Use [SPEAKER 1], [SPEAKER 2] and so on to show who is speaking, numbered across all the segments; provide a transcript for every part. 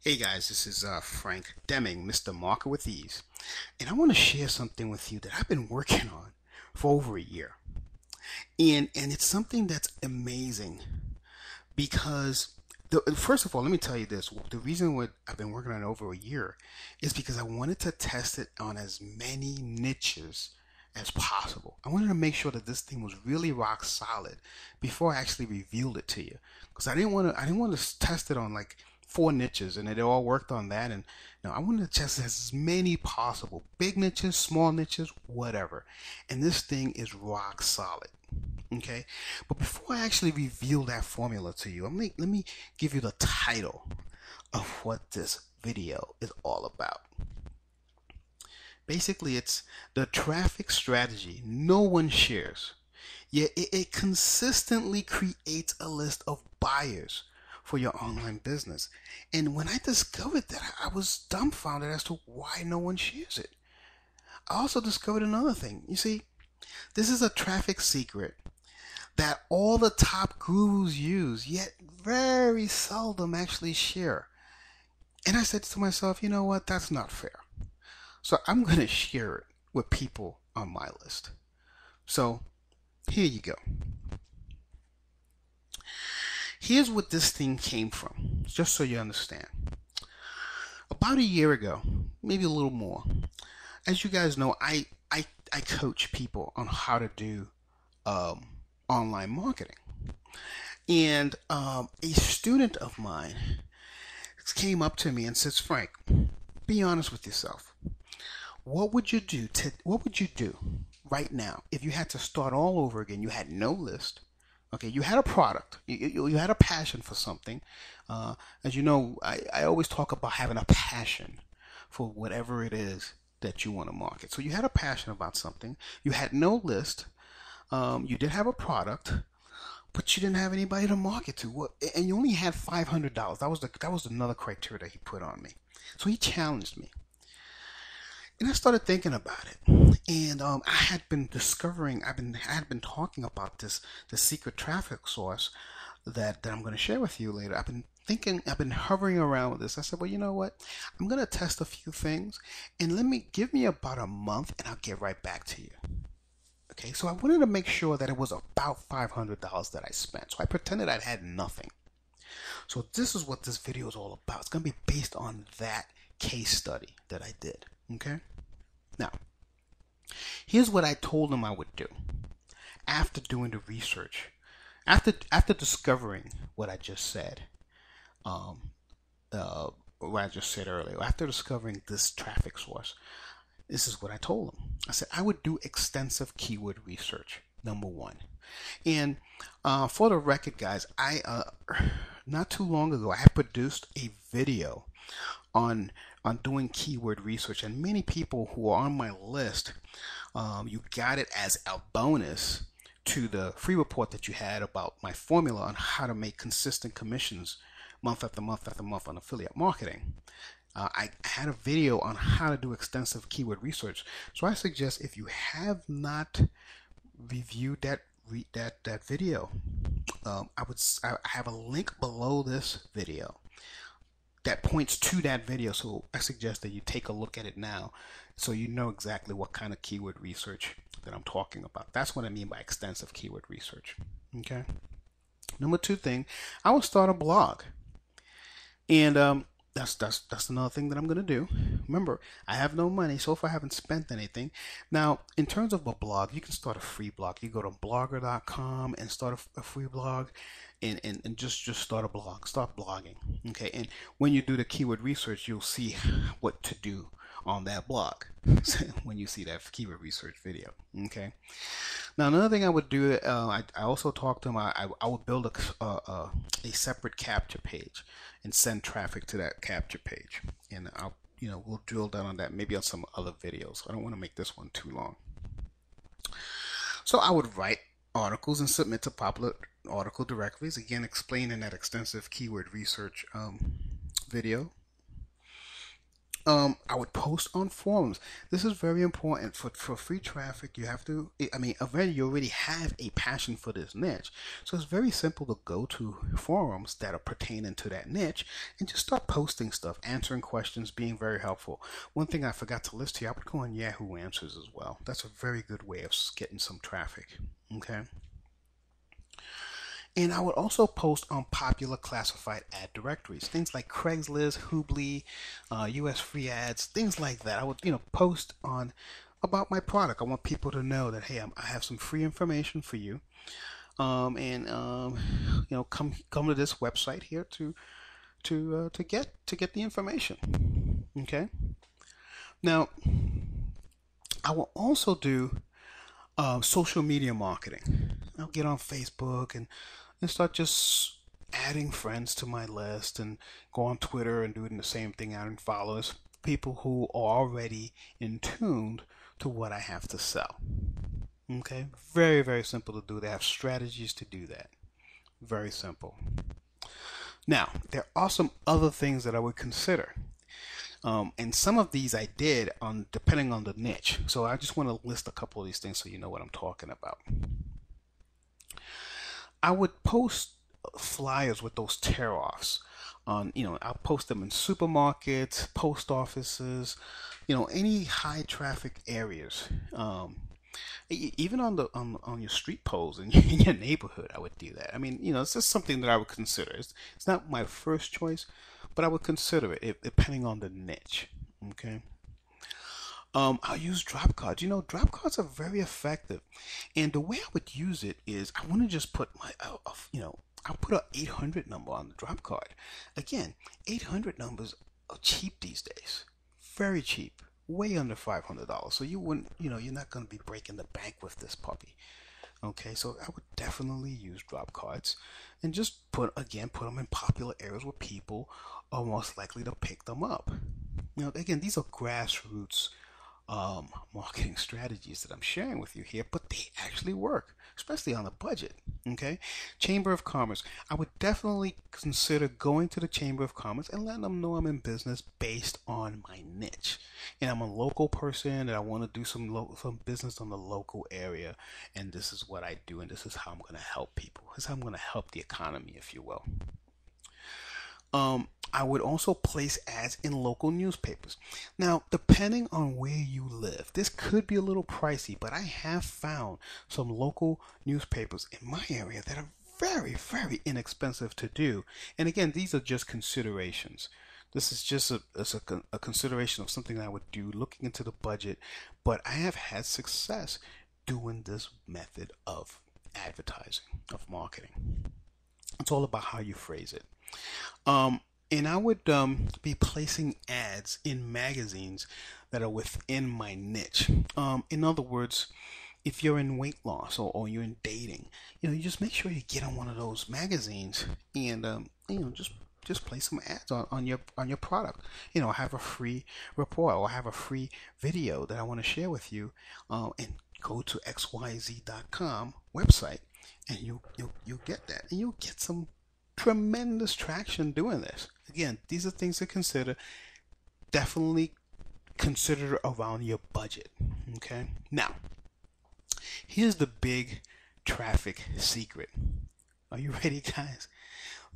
[SPEAKER 1] Hey guys, this is Frank Deming, Mr. Market with Ease, and I want to share something with you that I've been working on for over a year. And it's something that's amazing because first of all, let me tell you this. The reason what I've been working on it over a year is because I wanted to test it on as many niches as possible. I wanted to make sure that this thing was really rock solid before I actually revealed it to you. Because I didn't want to test it on like four niches and it all worked on that. And no, I wanted to test it as many possible. Big niches, small niches, whatever. And this thing is rock solid. Okay, but before I actually reveal that formula to you, let me give you the title of what this video is all about. Basically, it's the traffic strategy no one shares, yet it consistently creates a list of buyers for your online business. And when I discovered that, I was dumbfounded as to why no one shares it. I also discovered another thing. You see, this is a traffic secret that all the top gurus use, yet very seldom actually share. And I said to myself, you know what? That's not fair. So I'm going to share it with people on my list. So here you go. Here's what this thing came from, just so you understand. About a year ago, maybe a little more, as you guys know, I coach people on how to do um, online marketing. And a student of mine came up to me and says, Frank, be honest with yourself. What would you do right now if you had to start all over again? You had no list. Okay, you had a product. You had a passion for something. As you know, I always talk about having a passion for whatever it is that you want to market. So you had a passion about something. You had no list. You did have a product, but you didn't have anybody to market to. And you only had $500. That was another criteria that he put on me. So he challenged me. And I started thinking about it, and I had been discovering, I had been talking about the secret traffic source that I'm going to share with you later. I've been thinking, I've been hovering around with this. I said, well, you know what? I'm going to test a few things, and give me about a month, and I'll get right back to you. Okay, so I wanted to make sure that it was about $500 that I spent. So I pretended I had nothing. So this is what this video is all about. It's going to be based on that case study that I did. Okay. Now, here's what I told him I would do after doing the research, after discovering what I just said, um, what I just said earlier, after discovering this traffic source. This is what I told him. I said I would do extensive keyword research. Number one, and for the record, guys, I not too long ago I produced a video on doing keyword research, and many people who are on my list, you got it as a bonus to the free report that you had about my formula on how to make consistent commissions month after month after month on affiliate marketing. I had a video on how to do extensive keyword research, so I suggest if you have not reviewed that video, I have a link below this video that points to that video. So I suggest that you take a look at it now so you know exactly what kind of keyword research that I'm talking about. That's what I mean by extensive keyword research. Okay. Number two thing, I will start a blog. And that's another thing that I'm gonna do. Remember, I have no money so far. I haven't spent anything. Now, in terms of a blog, you can start a free blog. You go to blogger.com and start a free blog, and just start a blog. Start blogging. Okay, and when you do the keyword research, you'll see what to do on that blog when you see that keyword research video. Okay. Now, another thing I would do, I also talked to them. I would build a separate capture page and send traffic to that capture page, and we'll drill down on that maybe on some other videos. I don't want to make this one too long. So I would write articles and submit to popular article directories. Again, explaining that extensive keyword research video. I would post on forums. This is very important for free traffic. You have to, I mean, already you already have a passion for this niche. So it's very simple to go to forums that are pertaining to that niche and just start posting stuff, answering questions, being very helpful. One thing I forgot to list here, I would go on Yahoo Answers as well. That's a very good way of getting some traffic. Okay. And I would also post on popular classified ad directories, things like Craigslist, Hoobly, US Free Ads, things like that. I would, post on about my product. I want people to know that hey, I have some free information for you, and come to this website here to get the information. Okay. Now, I will also do social media marketing. I'll get on Facebook and start just adding friends to my list and go on Twitter and doing the same thing, adding followers, people who are already in tuned to what I have to sell. Okay, very, very simple to do. They have strategies to do that. Very simple. Now, there are some other things that I would consider. And some of these I did on depending on the niche. So I just want to list a couple of these things so you know what I'm talking about. I would post flyers with those tear offs on, I'll post them in supermarkets, post offices, any high traffic areas. Even on your street poles in your neighborhood, I would do that. I mean, it's just something that I would consider. It's not my first choice, but I would consider it depending on the niche. Okay. I'll use drop cards. Drop cards are very effective, and the way I would use it is I want to just put I'll put a 800 number on the drop card. Again, 800 numbers are cheap these days, very cheap, way under $500. So you wouldn't, you're not going to be breaking the bank with this puppy. Okay, so I would definitely use drop cards and just put them in popular areas where people are most likely to pick them up. Again, these are grassroots marketing strategies that I'm sharing with you here, but they actually work, especially on a budget. Okay, Chamber of Commerce. I would definitely consider going to the Chamber of Commerce and letting them know I'm in business based on my niche, and I'm a local person and I want to do some business on the local area, and this is what I do, and this is how I'm going to help people. This is how I'm going to help the economy, if you will. I would also place ads in local newspapers. Now, depending on where you live, this could be a little pricey, but I have found some local newspapers in my area that are very, very inexpensive to do. And again, these are just considerations. This is just a consideration of something I would do looking into the budget, but I have had success doing this method of advertising, of marketing. It's all about how you phrase it. And I would be placing ads in magazines that are within my niche. In other words, if you're in weight loss or you're in dating, you just make sure you get on one of those magazines and just place some ads on your product. Have a free report or have a free video that I want to share with you, and go to xyz.com website, and you'll get that, and you'll get some tremendous traction doing this. Again, these are things to consider. Definitely consider around your budget. Okay. Now, here's the big traffic secret. Are you ready, guys?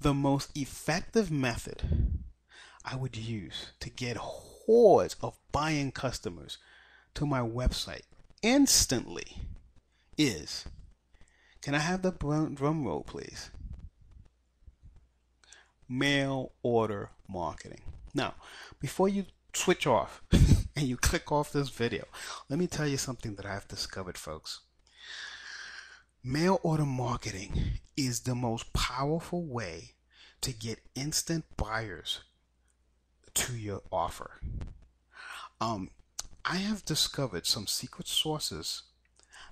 [SPEAKER 1] The most effective method I would use to get hordes of buying customers to my website instantly is, can I have the drum roll, please? Mail order marketing. Now, before you switch off and you click off this video, let me tell you something that I've discovered, folks. Mail order marketing is the most powerful way to get instant buyers to your offer. I have discovered some secret sources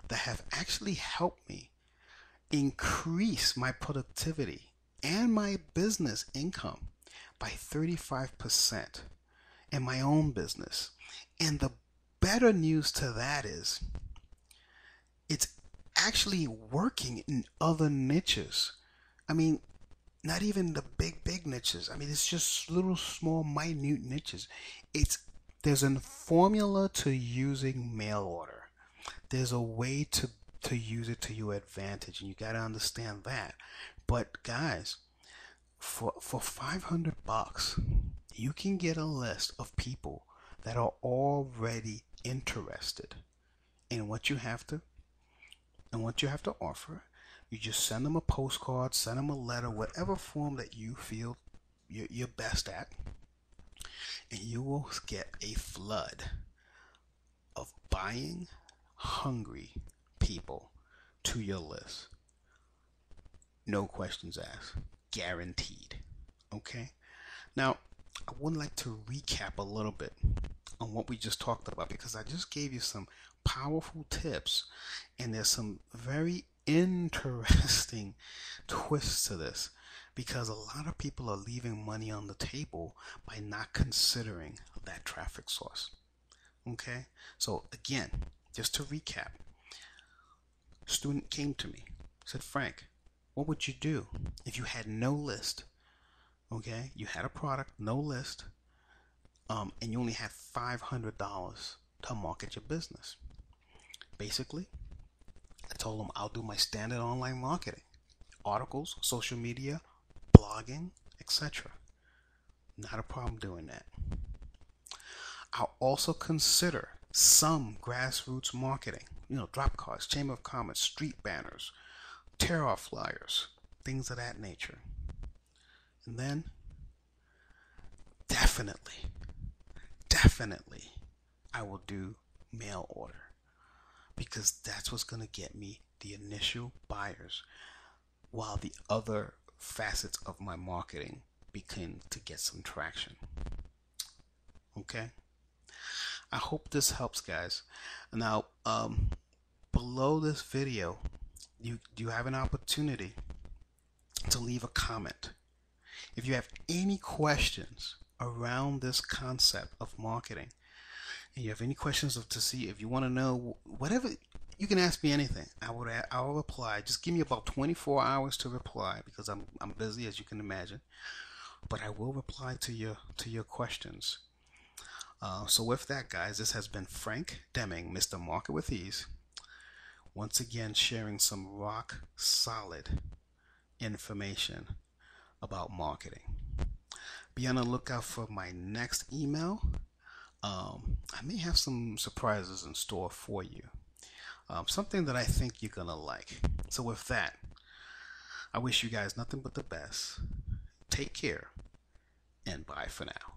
[SPEAKER 1] that have actually helped me increase my productivity and my business income by 35% in my own business. And the better news to that is it's actually working in other niches. I mean, not even the big niches. I mean, it's just little small minute niches. It's There's a formula to using mail order. There's a way to use it to your advantage, and you got to understand that. But guys, for $500, you can get a list of people that are already interested in what you have to offer. You just send them a postcard, send them a letter, whatever form that you feel you're best at, and you will get a flood of buying hungry people to your list. No questions asked. Guaranteed. Okay? Now, I would like to recap a little bit on what we just talked about, because I just gave you some powerful tips, and there's some very interesting twists to this, because a lot of people are leaving money on the table by not considering that traffic source. Okay? So again, just to recap, a student came to me, said, Frank, what would you do if you had no list? Okay, you had a product, no list, and you only had $500 to market your business. Basically, I told them I'll do my standard online marketing, articles, social media, blogging, etc. Not a problem doing that. I'll also consider some grassroots marketing, drop cards, chamber of commerce, street banners, tear off flyers, things of that nature. And then definitely, I will do mail order, because that's what's going to get me the initial buyers, while the other facets of my marketing begin to get some traction. Okay? I hope this helps, guys. Now, below this video, you have an opportunity to leave a comment. If you have any questions around this concept of marketing, and you have any questions to see, if you want to know whatever, you can ask me anything. I'll reply. Just give me about 24 hours to reply, because I'm busy, as you can imagine. But I will reply to your questions. So with that, guys, this has been Frank Deming, Mr. Market with Ease. Once again, sharing some rock solid information about marketing. Be on the lookout for my next email. I may have some surprises in store for you. Something that I think you're going to like. So with that, I wish you guys nothing but the best. Take care, and bye for now.